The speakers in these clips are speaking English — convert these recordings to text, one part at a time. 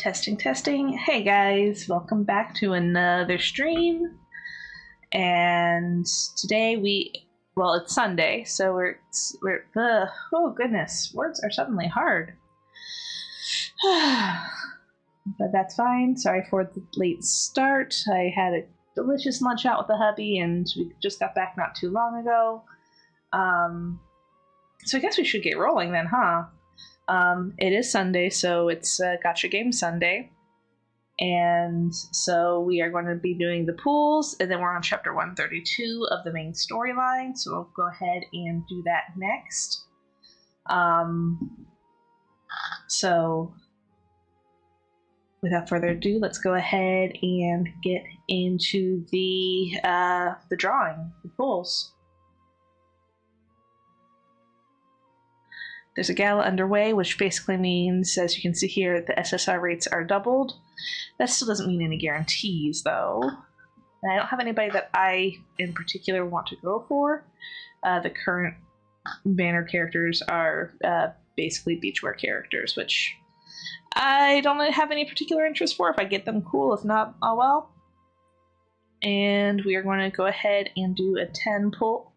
Testing, testing. Hey guys, welcome back to another stream. And today it's Sunday, so oh goodness, words are suddenly hard. But that's fine. Sorry for the late start. I had a delicious lunch out with the hubby, and we just got back not too long ago. So I guess we should get rolling then, huh? It is Sunday, so it's Gacha Game Sunday. And so we are going to be doing the pools, and then we're on chapter 132 of the main storyline, so we'll go ahead and do that next. So without further ado, let's go ahead and get into the drawing, the pools. There's a gala underway, which basically means, as you can see here, the SSR rates are doubled. That still doesn't mean any guarantees, though. And I don't have anybody that I, in particular, want to go for. The current banner characters are basically beachwear characters, which I don't have any particular interest for. If I get them, cool. If not, oh well. And we are going to go ahead and do a 10 pull.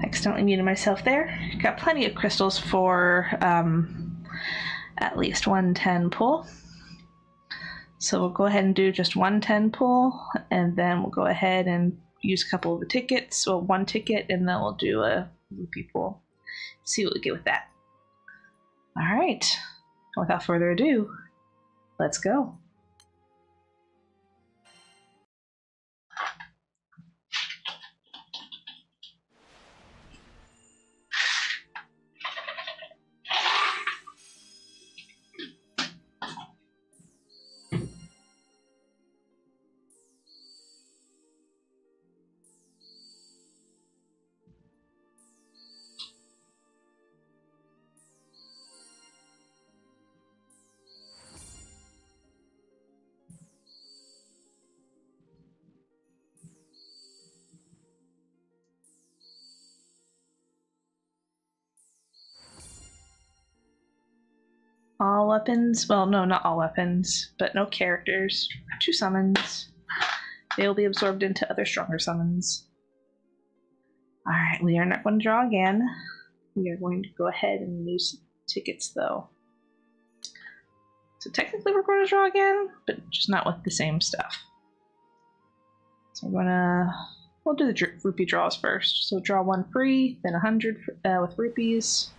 Accidentally muted myself there. Got plenty of crystals for at least 110 pull. So we'll go ahead and do just 110 pull, and then we'll go ahead and use a couple of the tickets. So one ticket, and then we'll do a rupee pull. See what we get with that. Alright. Without further ado, let's go. All weapons, well, no, not all weapons, but no characters. 2 summons. They will be absorbed into other stronger summons. Alright, we are not going to draw again. We are going to go ahead and use tickets, though. So technically we're going to draw again, but just not with the same stuff. So we'll do the rupee draws first. So draw 1 free, then 100 with rupees.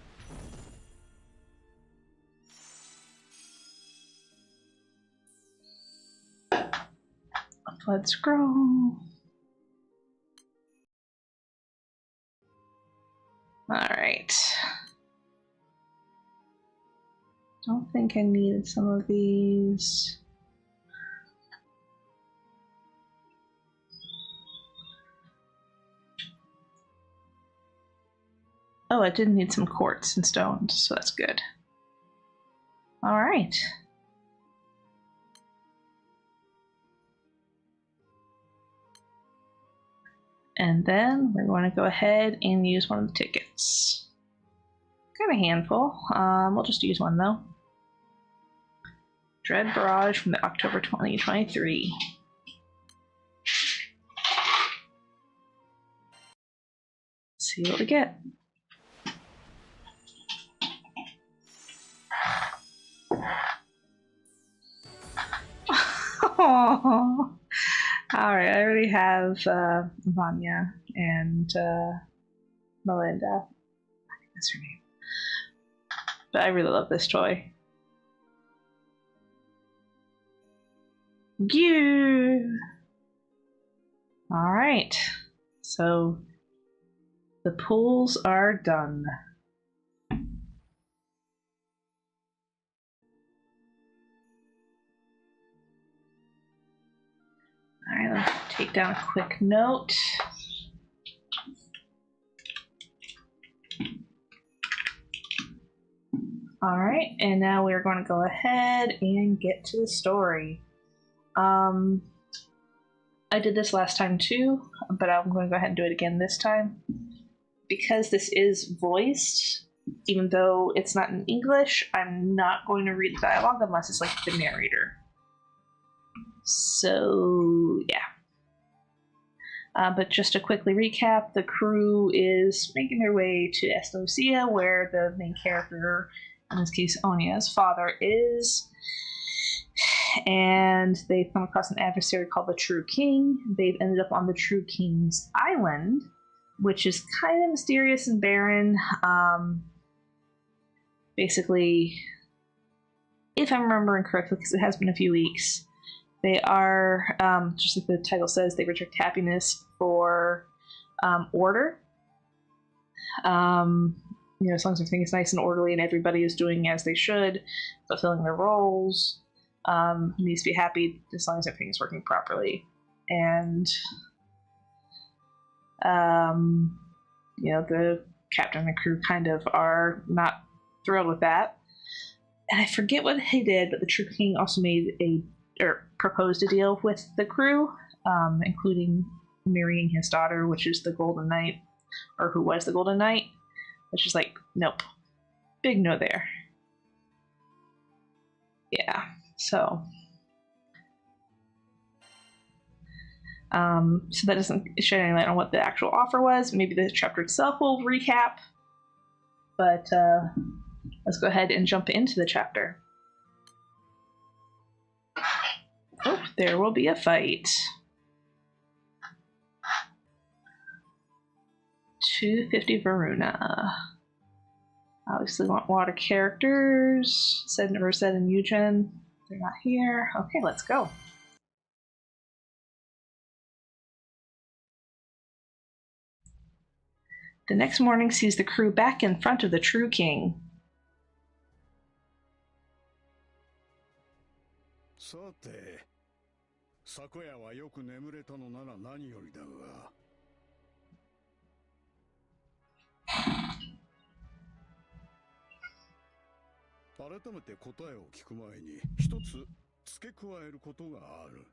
Let's grow. Alright. Don't think I needed some of these. Oh, I did need some quartz and stones, so that's good. Alright. And then we're going to go ahead and use one of the tickets. Got a handful. We'll just use one though. Dread Barrage from the October 2023. Let's see what we get. Oh. Alright, I already have Vanya and Melinda. I think that's her name. But I really love this toy. Yeah. Alright, so the pools are done. Alright, let's take down a quick note. Alright, and now we're going to go ahead and get to the story. I did this last time too, but I'm going to go ahead and do it again this time. Because this is voiced, even though it's not in English, I'm not going to read the dialogue unless it's like the narrator. So, yeah. But just to quickly recap, the crew is making their way to Estelucia, where the main character, in this case Onya's father, is. And they've come across an adversary called the True King. They've ended up on the True King's island, which is kind of mysterious and barren. Basically, if I'm remembering correctly, because it has been a few weeks, they are, just like the title says, they reject happiness for order. As long as everything is nice and orderly and everybody is doing as they should, fulfilling their roles, needs to be happy as long as everything is working properly. And, the captain and the crew kind of are not thrilled with that. And I forget what he did, but the True King also proposed a deal with the crew, including marrying his daughter, which is the Golden Knight, or who was the Golden Knight, which is like, nope. Big no there. Yeah, so. So that doesn't shed any light on what the actual offer was. Maybe the chapter itself will recap. But let's go ahead and jump into the chapter. Oh, there will be a fight. 250 Varuna. Obviously want water characters. Said never said in Eugen. They're not here. Okay, let's go. The next morning sees the crew back in front of the True King. さて、昨夜はよく眠れたのなら何よりだが。改めて答えを聞く前に一つ付け加えることがある。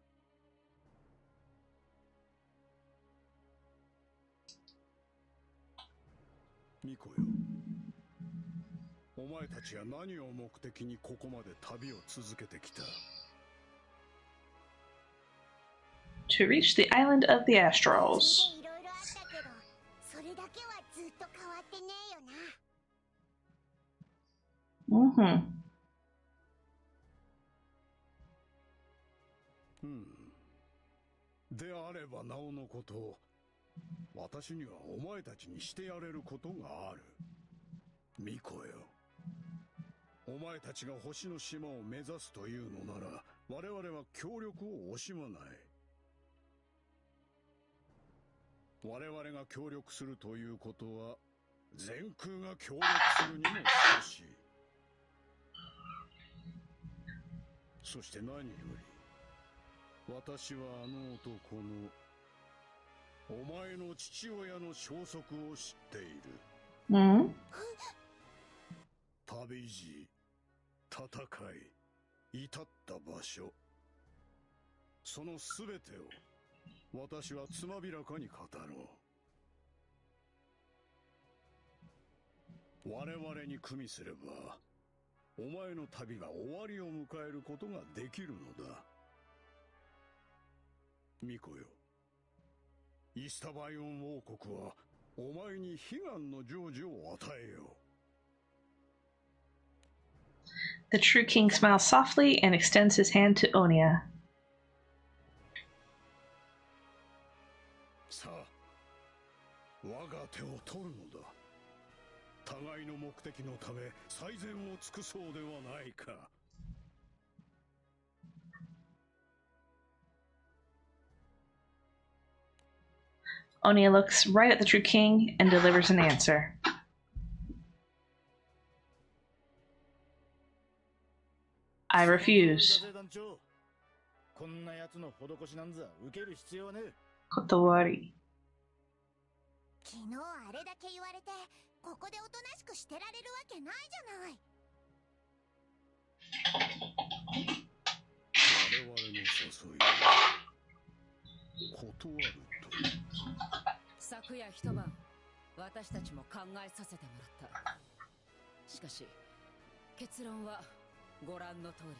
ミコよ。お前たちは何を目的にここまで旅を続けてきた？ To reach the island of the Astrals. Mm-hmm. であればなおのこと、私にはお前たちにしてやれることがある。ミコよ。お前たちが星の島を目指すというのなら、我々は協力を惜しまない。我々が協力するということは、全空が協力するにも等しい。そして何より、私はあの男の、お前の父親の消息を知っている。Mm-hmm. 旅路、戦い、至った場所、そのすべてを私はつまびらかに語ろう。我々に組みすれば、お前の旅が終わりを迎えることができるのだ。ミコよ、イスタバイオン王国はお前に悲願の成就を与えよう。The True King smiles softly and extends his hand to Onya. さあ、我が手を取るのだ。互いの目的のため最善を尽くそうではないか。Onya looks right at the True King and delivers an answer. I refuse. Kotowari. 昨日あれだけ言われてここでおとなしくしてられるわけないじゃない。昨夜一晩、私たちも考えさせてもらった。しかし、結論はご覧の通りだ。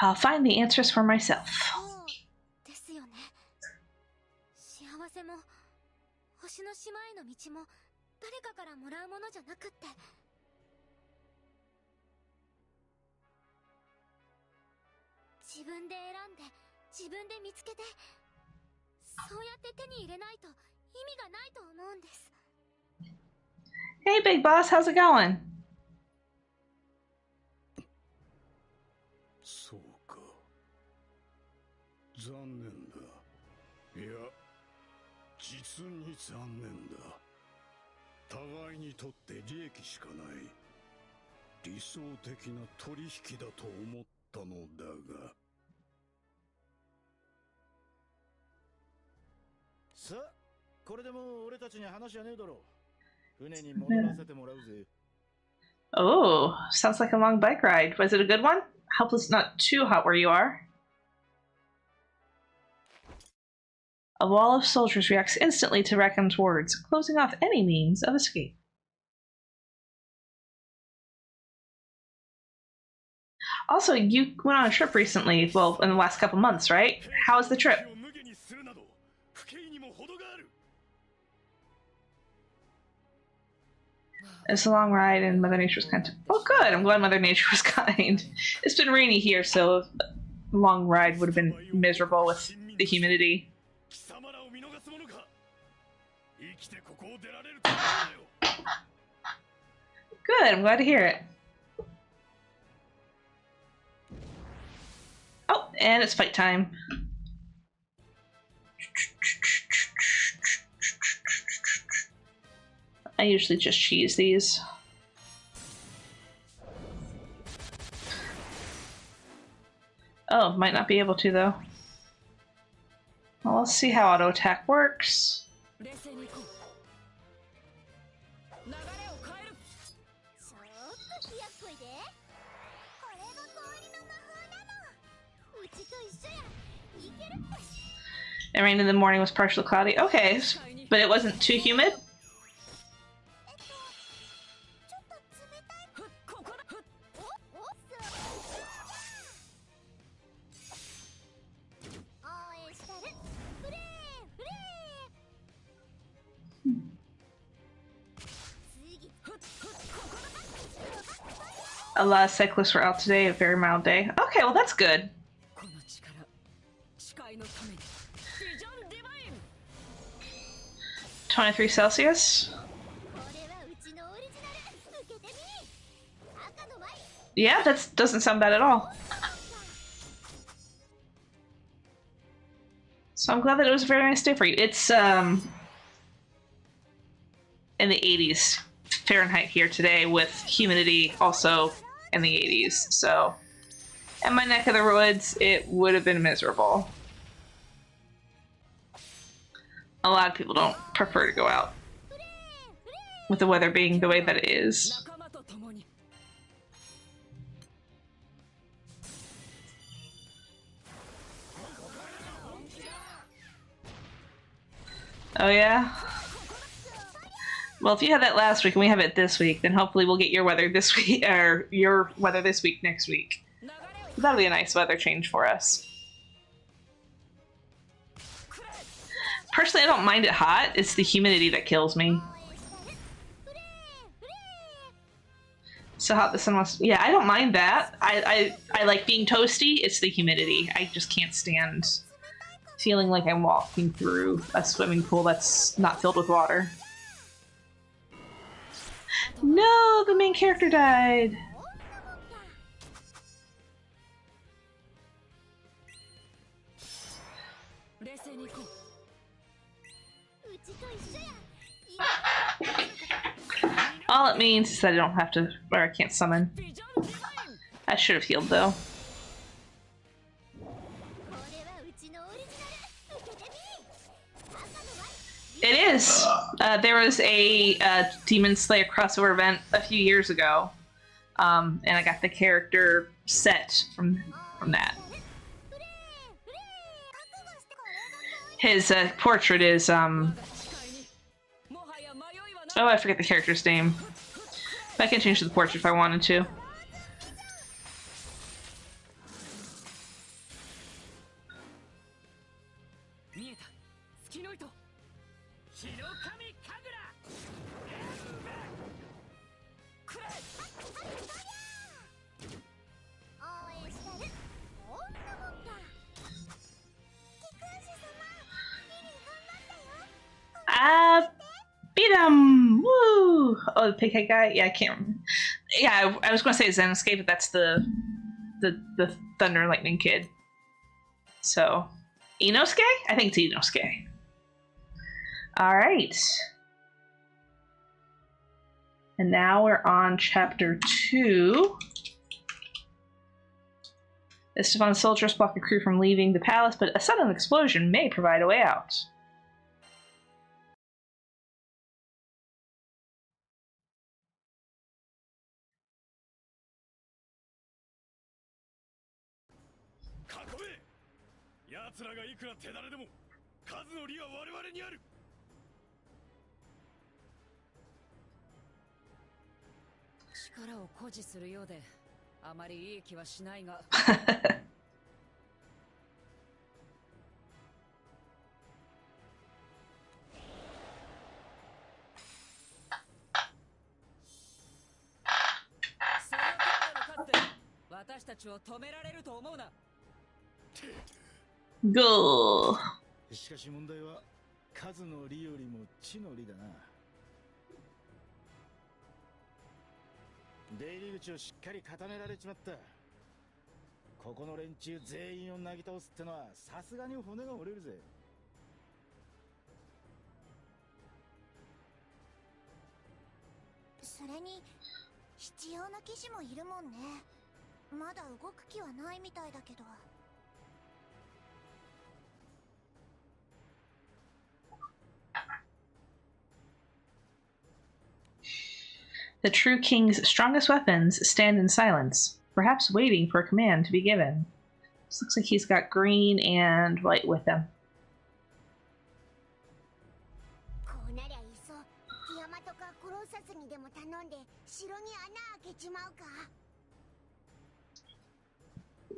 I'll find the answers for myself. ですよね。幸せも星の島への道も誰かからもらうものじゃなくって、自分で選んで自分で見つけて、そうやって手に入れないと意味がないと思うんです。 Hey, big boss, how's it going? そうか。残念だ。いや、実に残念だ。互いにとって利益しかない理想的な取引だと思ったのだが。さあ、これでもう俺たちに話じゃねえだろ。船に戻らせてもらうぜ。Oh, sounds like a long bike ride. Was it a good one? Hope it's not too hot where you are. A wall of soldiers reacts instantly to Rackham's words, closing off any means of escape. Also, you went on a trip recently, well, in the last couple months, right? How was the trip? It's a long ride and Mother Nature was kind. Oh, good. I'm glad Mother Nature was kind. It's been rainy here, so a long ride would have been miserable with the humidity. Good. I'm glad to hear it. Oh, and it's fight time. I usually just cheese these. Oh, might not be able to though. Well, let's see how auto attack works. It rained in the morning, was partially cloudy. Okay, but it wasn't too humid? A lot of cyclists were out today, a very mild day. Okay, well that's good. 23 Celsius? Yeah, that doesn't sound bad at all. So I'm glad that it was a very nice day for you. It's in the 80s Fahrenheit here today, with humidity also in the 80s. So in my neck of the woods, it would have been miserable. A lot of people don't prefer to go out with the weather being the way that it is. Oh yeah? Well, if you had that last week and we have it this week, then hopefully we'll get your weather this week, or your weather this week next week. That'll be a nice weather change for us. Personally, I don't mind it hot. It's the humidity that kills me. So hot the sun was. Yeah, I don't mind that. I like being toasty. It's the humidity. I just can't stand feeling like I'm walking through a swimming pool that's not filled with water. No, the main character died. All it means is that I don't have to, or I can't summon. I should have healed though. It is. There was a Demon Slayer crossover event a few years ago, and I got the character set from that. His portrait is oh, I forget the character's name. But I can change the portrait if I wanted to. Beat him! Woo! Oh, the pighead guy? Yeah, I can't remember. Yeah, I was going to say Zensuke, but that's the Thunder and Lightning kid. So, Inosuke? I think it's Inosuke. Alright. And now we're on chapter 2. Estefan's soldiers block a crew from leaving the palace, but a sudden explosion may provide a way out. Go. しかし問題は数の利よりも地の利だな。出入り口をしっかり固められちまった。ここの連中全員をなぎ倒すってのはさすがに骨が折れるぜ。それに必要な騎士もいるもんね。まだ動く気はないみたいだけど。The true king's strongest weapons stand in silence, perhaps waiting for a command to be given. This looks like he's got green and white with him.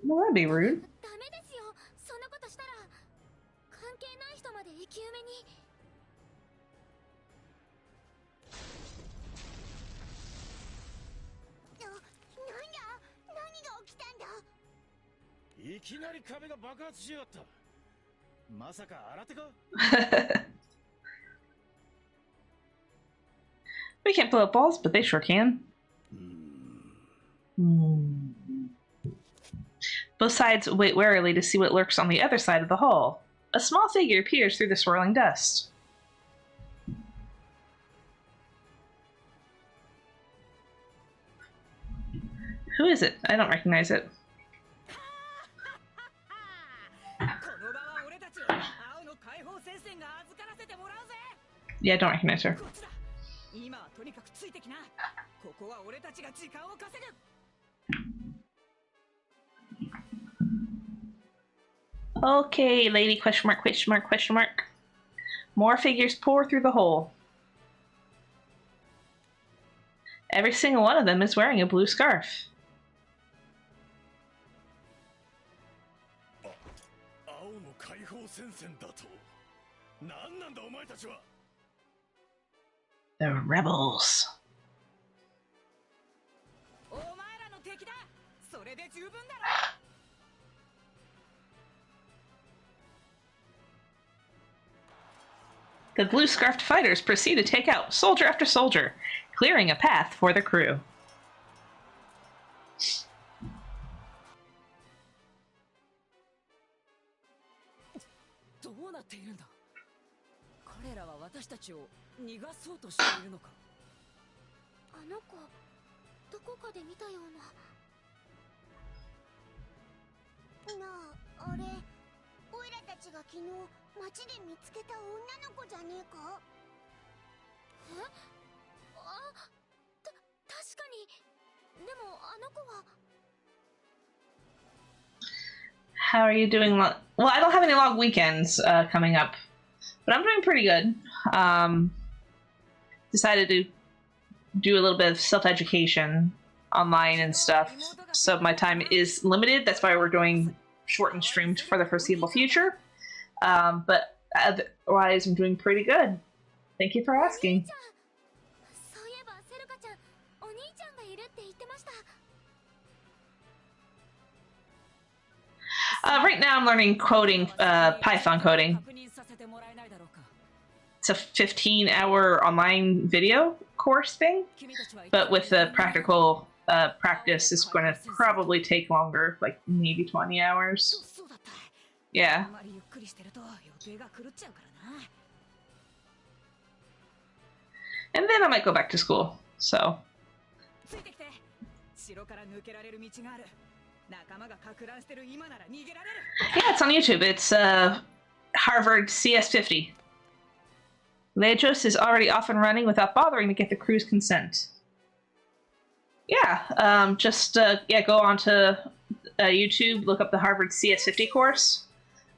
Well, that'd be rude. We can't blow up balls, but they sure can. Both sides wait warily to see what lurks on the other side of the hall. A small figure appears through the swirling dust. Who is it? I don't recognize it. Yeah, I don't recognize her. Okay, lady, question mark, question mark, question mark. More figures pour through the hole. Every single one of them is wearing a blue scarf. The rebels. The blue-scarfed fighters proceed to take out soldier after soldier, clearing a path for the crew. が昨日街で見つけた女の子じゃねえか？え？確かに。でもあの子は。 How are you doing? Well, I don't have any long weekends coming up, but I'm doing pretty good. Decided to do a little bit of self-education online and stuff, so my time is limited. That's why we're doing shortened streams for the foreseeable future. But otherwise, I'm doing pretty good. Thank you for asking. Right now I'm learning coding, Python coding. It's a 15-hour online video course thing, but with the practical practice, it's going to probably take longer, like maybe 20 hours. Yeah. And then I might go back to school, so. Yeah, it's on YouTube. It's Harvard CS50. Lejos is already off and running without bothering to get the crew's consent. Yeah, go onto YouTube, look up the Harvard CS50 course,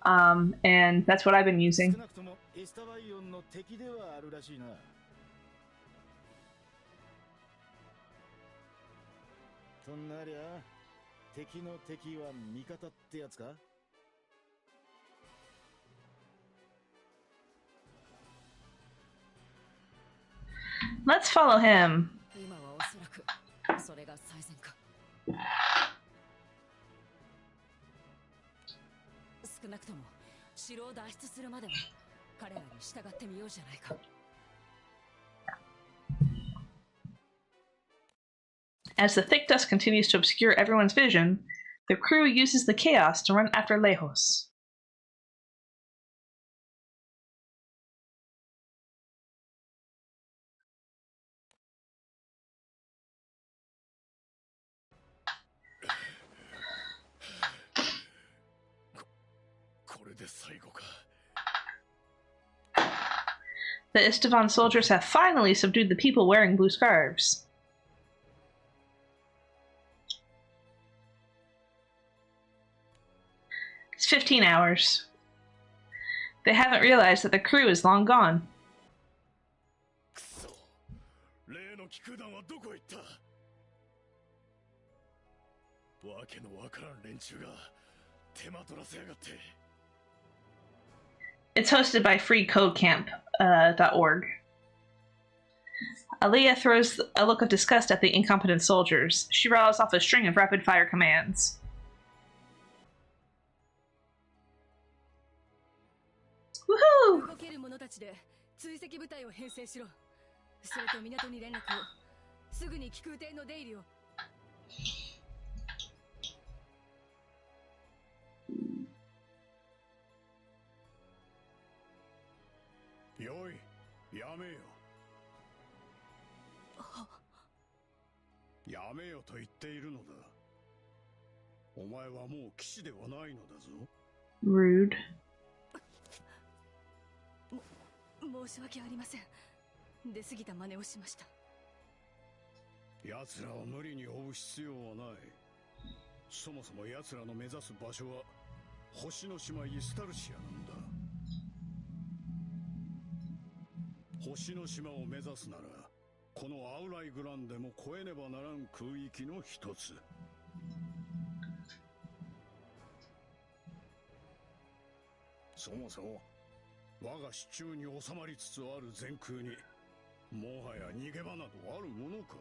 and that's what I've been using. Let's follow him. As the thick dust continues to obscure everyone's vision, the crew uses the chaos to run after Lejos. The Istvan soldiers have finally subdued the people wearing blue scarves. It's 15 hours. They haven't realized that the crew is long gone. It's hosted by freecodecamp.org. Aliyah throws a look of disgust at the incompetent soldiers. She rattles off a string of rapid-fire commands. Woohoo! Yoi, yame yo. Yame yo to itte iru no da. Omae wa mou kishi de wa nai no da zo. Rude. 申し訳ありません。出過ぎた真似をしました。奴らを無理に追う必要はない。そもそも奴らの目指す場所は星の島イスタルシアなんだ。星の島を目指すなら、このアウライグランでも越えねばならん空域の一つ。そもそも我が手中に収まりつつある全空に、もはや逃げ場などあるものか。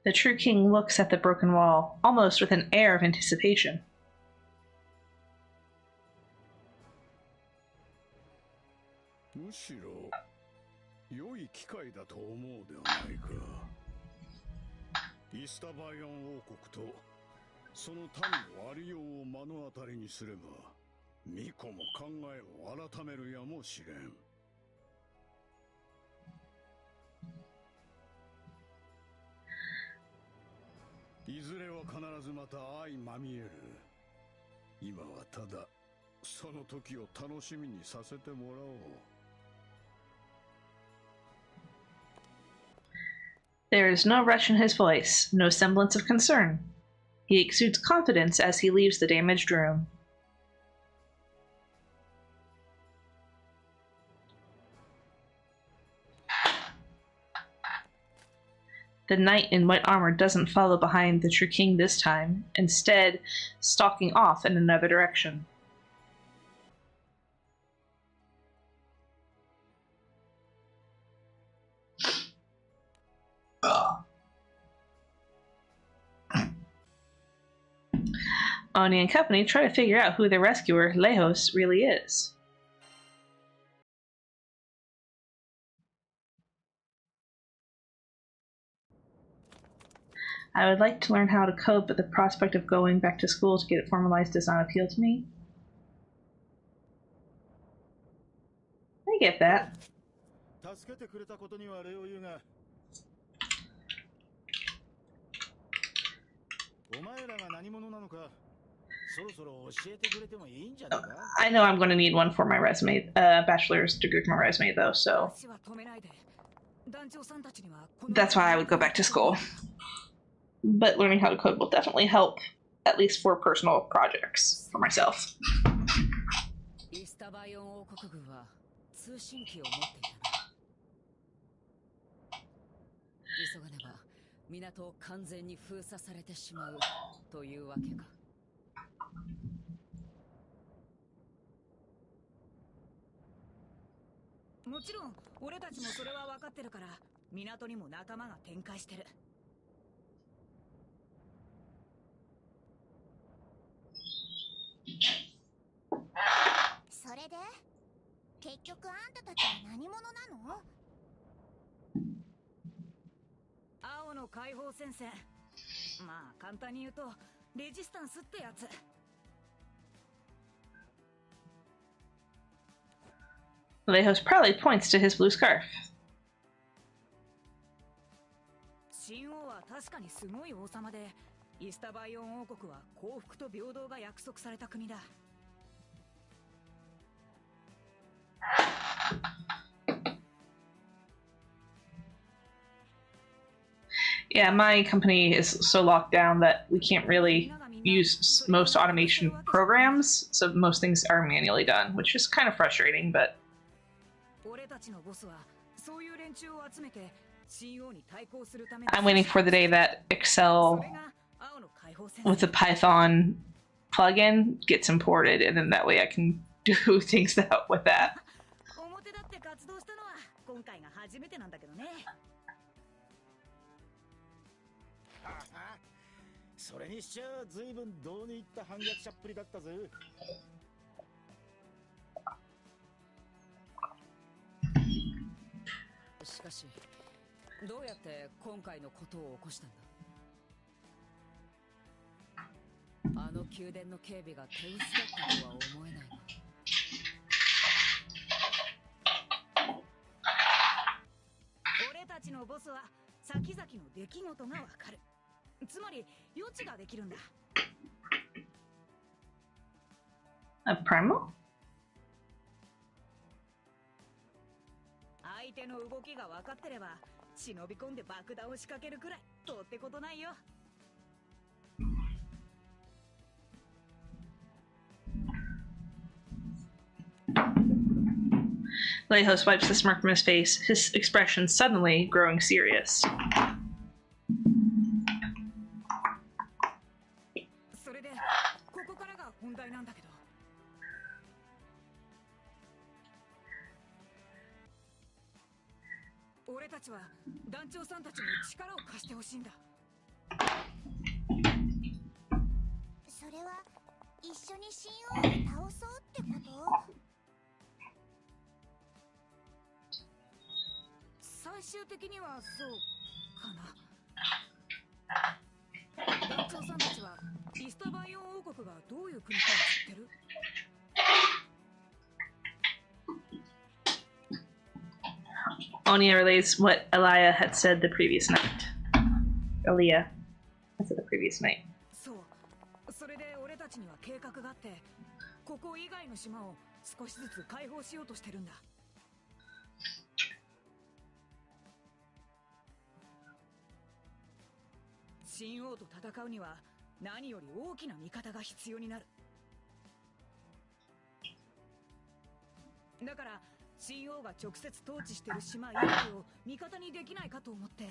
The true king looks at the broken wall, almost with an air of anticipation. むしろ良い機会だと思うではないか。イスタバイオン王国とその民のありようを目の当たりにすれば、巫女も考えを改めるやもしれん。いずれは必ずまた相まみえる。今はただその時を楽しみにさせてもらおう。There is no rush in his voice, no semblance of concern. He exudes confidence as he leaves the damaged room. The knight in white armor doesn't follow behind the true king this time, instead stalking off in another direction. Oni and company try to figure out who the rescuer, Lejos, really is. I would like to learn how to code, but the prospect of going back to school to get it formalized does not appeal to me. I get that. I know I'm going to need one for my resume, bachelor's degree for my resume, though, so that's why I would go back to school. But learning how to code will definitely help, at least for personal projects for myself. Lejos proudly points to his blue scarf. Yeah, my company is so locked down that we can't really use most automation programs, so most things are manually done, which is kind of frustrating, but I'm waiting for the day that Excel with the Python plugin gets imported, and then that way I can do things out with that. A primal? Lejos wipes the smirk from his face, his expression suddenly growing serious. Onia relays what Elia had said the previous night. Elia. That's the previous night. そう、それで俺たちには計画があって、ここ以外の島を少しずつ解放しようとしてるんだ。神王と戦うには何より大きな味方が必要になる。だから神王が直接統治してる島以外を味方にできないかと思って。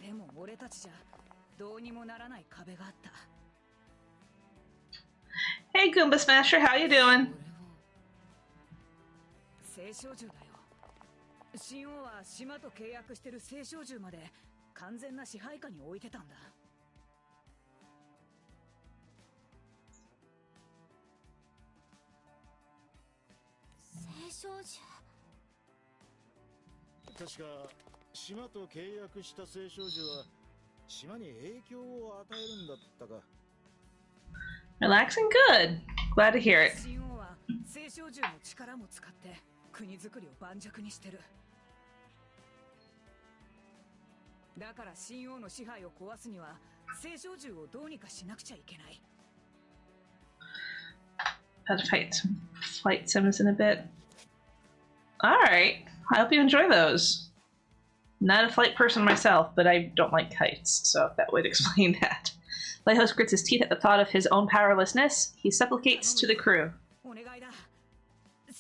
でも俺たちじゃどうにもならない壁があった。Hey, Goomba Smasher, how you doing? 聖少獣だよ。神王は島と契約してる聖少獣まで完全な支配下に置いてたんだ。聖少獣。確か島と契約した聖少獣は島に影響を与えるんだったか。Relaxing? Good. Glad to hear it. 神王は聖少獣の力も使って国づくりを盤石にしてる。だから神王の支配を壊すには聖少獣をどうにかしなくちゃいけない。Had to fight some flight sims in a bit. Alright. I hope you enjoy those. Not a flight person myself, but I don't like kites, so that would explain that. Lighthouse grits his teeth at the thought of his own powerlessness. He supplicates to the crew. お願いだ。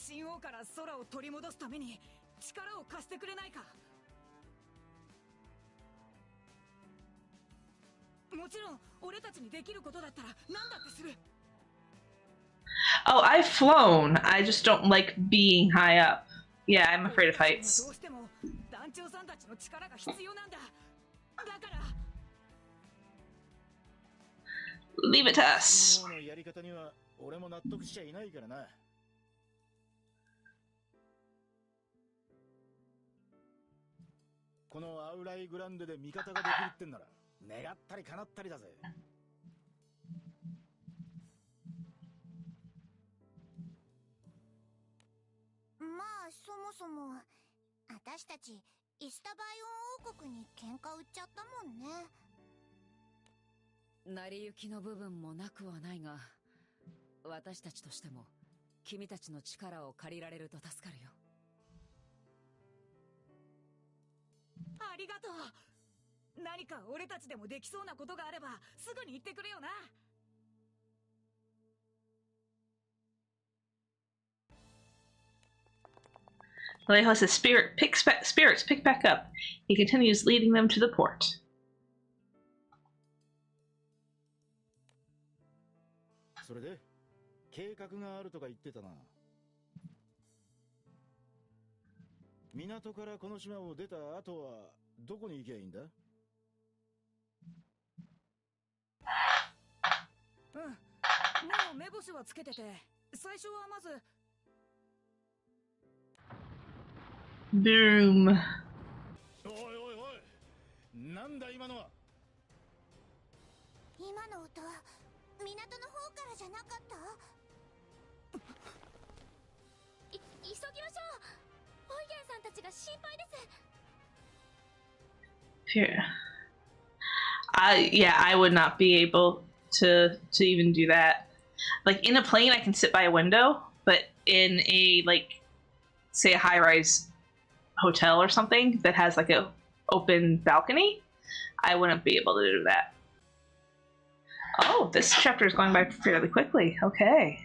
神王から空を取り戻すために力を貸してくれないか。もちろん俺たちにできることだったら何だってする。Oh, I've flown. I just don't like being high up. Yeah, I'm afraid of heights. どうしても団長さんたちの力が必要なんだ。だから。Leave it to us. 神王のやり方には俺も納得しちゃいないからな。このアウライグランデで味方ができるってんなら願ったり叶ったりだぜ。まあそもそも私たちイスタバイオン王国に喧嘩売っちゃったもんね。成り行きの部分もなくはないが、私たちとしても君たちの力を借りられると助かるよ。ありがとう。何か俺たちでもできそうなことがあればすぐに言ってくれよな。Lighthouse' spirits pick back up. He continues leading them to the port. それで計画があるとか言ってたな。港からこの島を出た後はどこに行けばいいんだ？もう目星はつけてて、最初はまず。Boom. おいおいおい、なんだ今のは。今の音は港の方からじゃなかった？急ぎましょう。オイゲンさんたちが心配です。 Here. Yeah, I would not be able to even do that. Like in a plane, I can sit by a window, but in a say a high-rise hotel or something that has like a open balcony, I wouldn't be able to do that. Oh, this chapter is going by fairly quickly. Okay.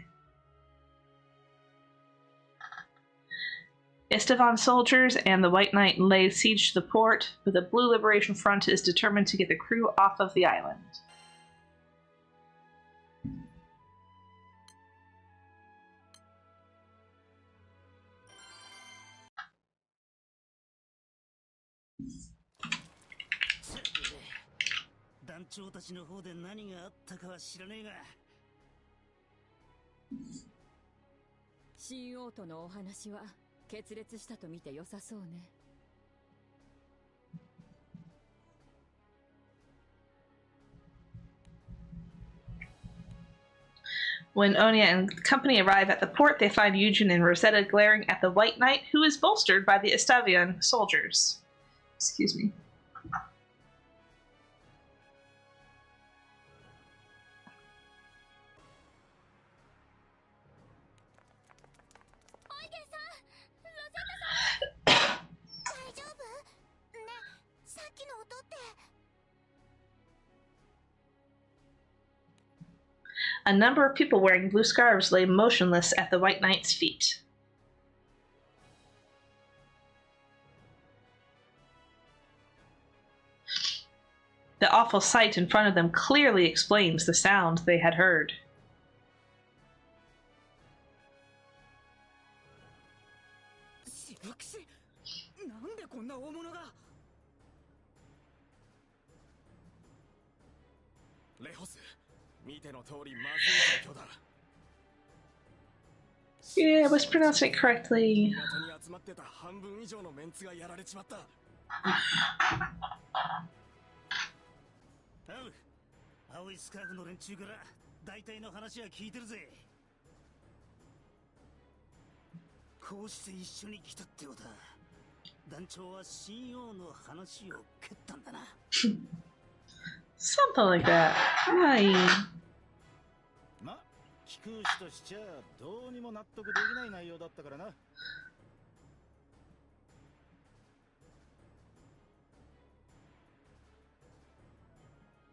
Estevan soldiers and the White Knight lay siege to the port, but the Blue Liberation Front is determined to get the crew off of the island. CEO とのお話は決裂したと見て良さそうね。When Onya and company arrive at the port, they find Yujin and Rosetta glaring at the White Knight, who is bolstered by the Estavian soldiers. Excuse me. A number of people wearing blue scarves lay motionless at the White Knight's feet. The awful sight in front of them clearly explains the sound they had heard. Yeah, I was pronouncing it correctly. 青いスカーフの連中から大体の話は聞いてるぜ。こうして一緒に来たってことだ。団長は信用の話を蹴ったんだな。Something like that. はい。ま、聞く人としちゃどうにも納得できない内容だったからな。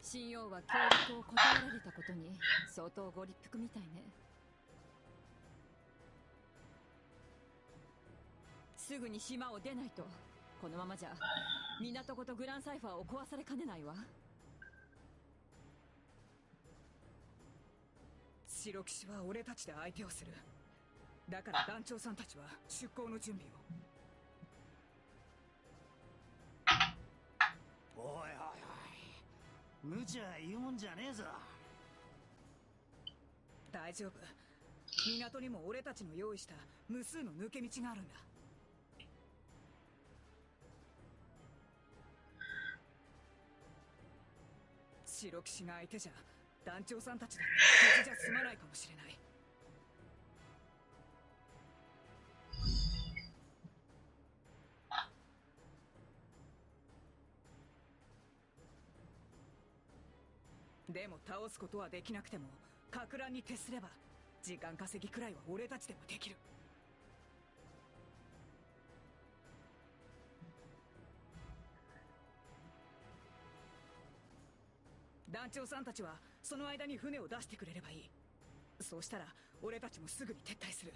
信用は協力を断られたことに相当ご立腹みたいね。すぐに島を出ないと、このままじゃ港ごとグランサイファーを壊されかねないわ。白騎士は俺たちで相手をする。だから団長さんたちは出港の準備を。おいおいおい、無茶言うもんじゃねえぞ。大丈夫。港にも俺たちの用意した無数の抜け道があるんだ。白騎士が相手じゃ団長さんたちだって無事じゃ済まないかもしれない。でも倒すことはできなくても、か乱に徹すれば時間稼ぎくらいは俺たちでもできる。団長さんたちはその間に船を出してくれればいい。そうしたら俺たちもすぐに撤退する。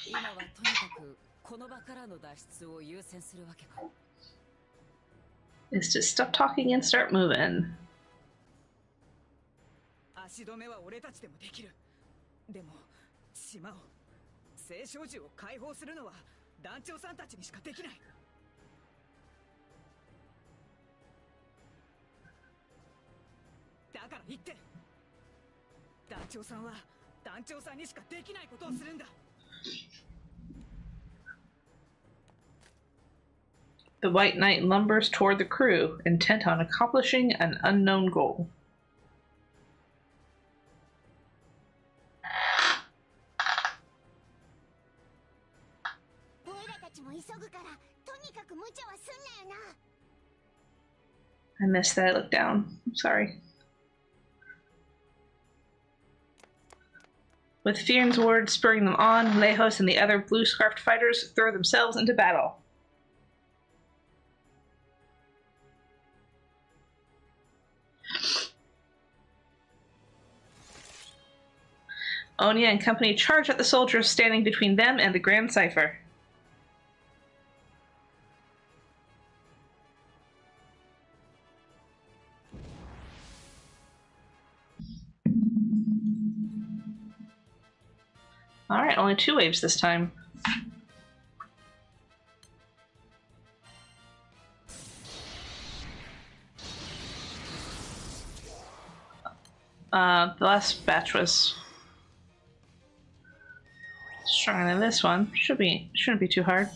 今はとにかくこの場からの脱出を優先するわけか。Is to stop talking and start moving. 足止めは俺たちでもできる。でも島を、青少樹を解放するのは団長さんたちにしかできない。だから言って、団長さんは団長さんにしかできないことをするんだ。The White Knight lumbers toward the crew, intent on accomplishing an unknown goal. I missed that. I looked down. I'm sorry. With Fearn's words spurring them on, Lejos and the other blue-scarfed fighters throw themselves into battle. Onya and company charge at the soldiers standing between them and the Grand Cipher. Alright, only 2 waves this time. The last batch was stronger than this one. Shouldn't be too hard.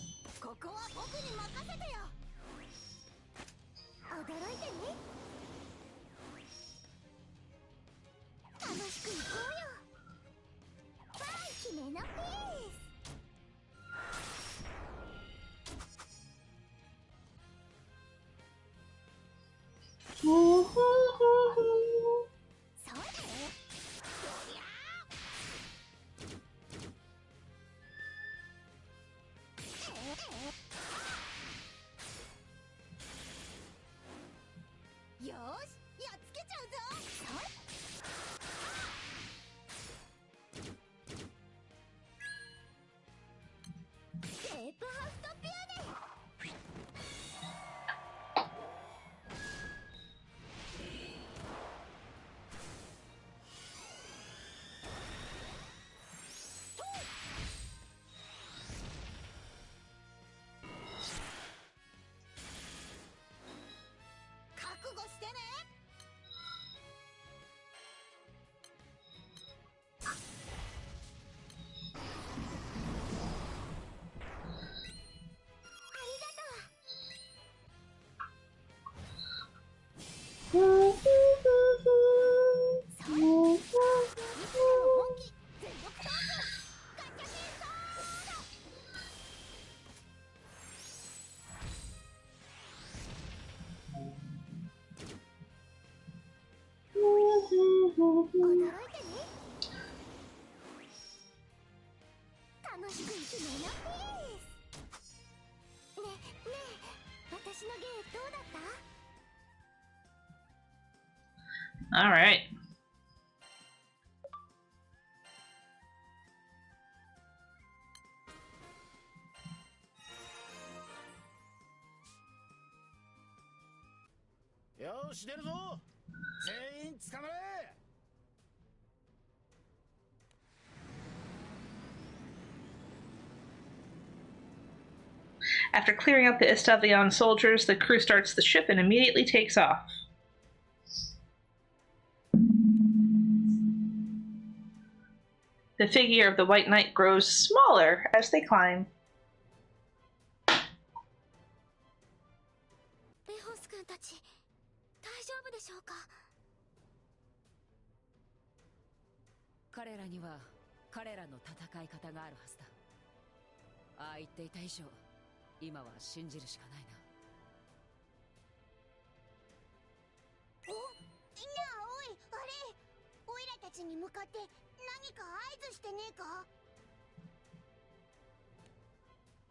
驚いてね。楽しく生きねえなピース。ねえ、私の芸どうだった？ All right. Yo, 出るぞ。全員捕まれ。After clearing out the Estavian soldiers, the crew starts the ship and immediately takes off. The figure of the White Knight grows smaller as they climb. レホス君たち大丈夫でしょうか？彼らには彼らの戦い方があるはずだ。ああ言っていた以上、今は信じるしかないな。お、いやおい、あれ、オイラたちに向かって何か合図してねえか？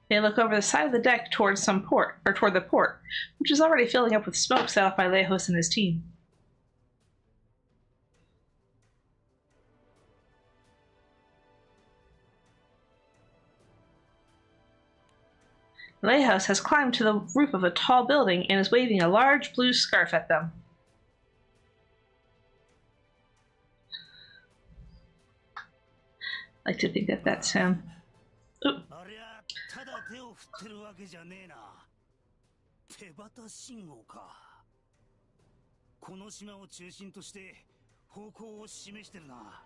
They look over the side of the deck towards toward the port, which is already filling up with smoke set off by Lejos and his team. Lejos has climbed to the roof of a tall building and is waving a large blue scarf at them. I like to think that that's him. Oop. ありゃただ手を振ってるわけじゃねえな。手旗信号か。この島を中心として方向を示してるな。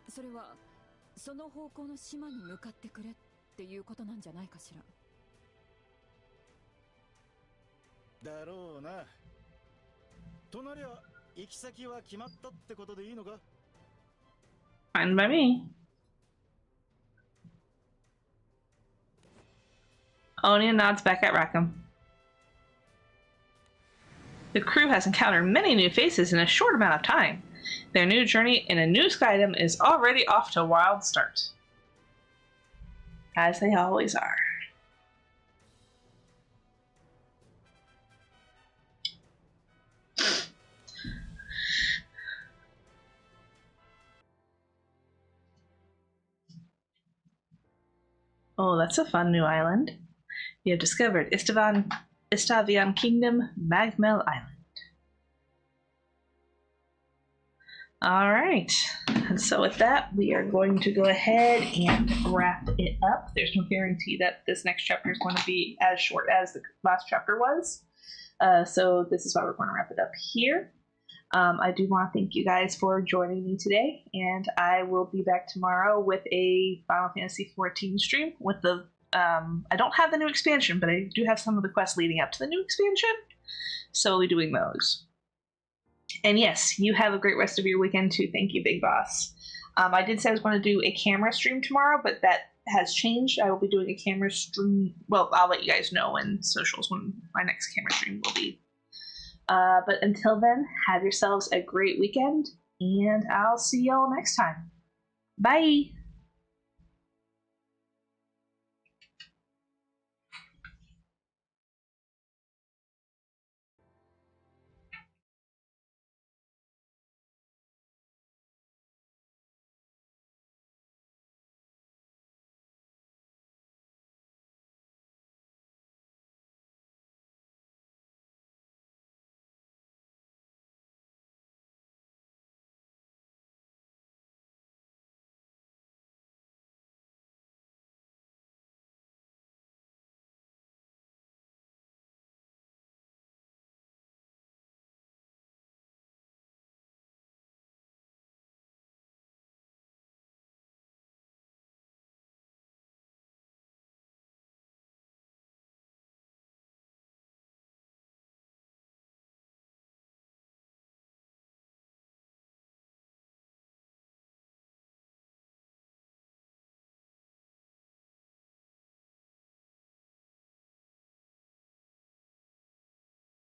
それはその方向の島に向かってくれっていうことなんじゃないかしら。だろうな。となりゃ行き先は決まったってことでいいのか？ Fine by me. Onia nods back at Rackham. The crew has encountered many new faces in a short amount of time. Their new journey in a new Skydom is already off to a wild start. As they always are. Oh, that's a fun new island. You have discovered Istavian Kingdom, Magmel Island. Alright, and so with that, we are going to go ahead and wrap it up. There's no guarantee that this next chapter is going to be as short as the last chapter was. So this is why we're going to wrap it up here. I do want to thank you guys for joining me today, and I will be back tomorrow with a Final Fantasy XIV stream with the I don't have the new expansion, but I do have some of the quests leading up to the new expansion, so we'll be doing those. And yes, you have a great rest of your weekend too. Thank you, Big Boss. I did say I was going to do a camera stream tomorrow, but that has changed. I will be doing a camera stream. Well, I'll let you guys know in socials when my next camera stream will be. But until then, have yourselves a great weekend, and I'll see y'all next time. Bye!